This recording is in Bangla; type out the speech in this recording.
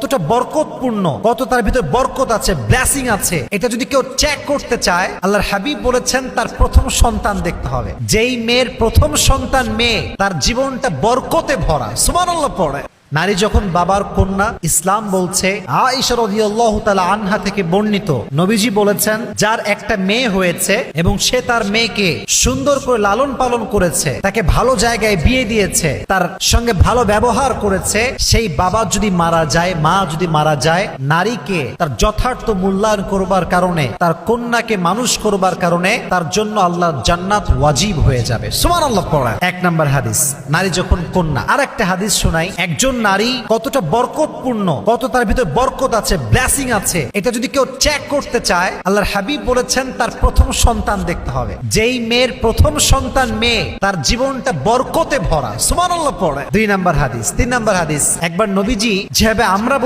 কতটা বরকতপূর্ণ, কত তার ভিতরে বরকত আছে, ব্লেসিং আছে, এটা যদি কেউ চেক করতে চায়, আল্লাহর হাবিব বলেছেন তার প্রথম সন্তান দেখতে হবে। যেই মেয়ের প্রথম সন্তান মেয়ে, তার জীবনটা বরকতে ভরা। সুবহানাল্লাহ পড়ে। নারী যখন বাবার কন্যা, ইসলাম বলছে, আয়েশা রাদিয়াল্লাহু তাআলা আনহা থেকে বর্ণিত, নবীজি বলেছেন, যার একটা মেয়ে হয়েছে এবং সে তার মেয়েকে সুন্দর করে লালন পালন করেছে, তাকে ভালো জায়গায় বিয়ে দিয়েছে, তার সঙ্গে ভালো ব্যবহার করেছে, সেই বাবা যদি মারা যায়, মা যদি মারা যায়, নারীকে তার যথার্থ মূল্যায়ন করবার কারণে, তার কন্যাকে মানুষ করবার কারণে তার জন্য আল্লাহ জান্নাত ওয়াজিব হয়ে যাবে। সুবহানাল্লাহ পড়া। এক নাম্বার হাদিস, নারী যখন কন্যা। আর একটা হাদিস শোনাই, একজন নারী কতটা বরকতপূর্ণ, কত তার ভিতরে বরকত আছে, ব্লেসিং আছে, এটা যদি কেউ চেক করতে চায়, আল্লাহর হাবিব বলেছেন তার প্রথম সন্তান দেখতে হবে। যেই মেয়ের প্রথম সন্তান মেয়ে, তার জীবনটা বরকতে ভরা। সুবহানাল্লাহ পড়ে। 2 নাম্বার হাদিস। 3 নাম্বার হাদিস, একবার নবীজি যেভাবে আমরা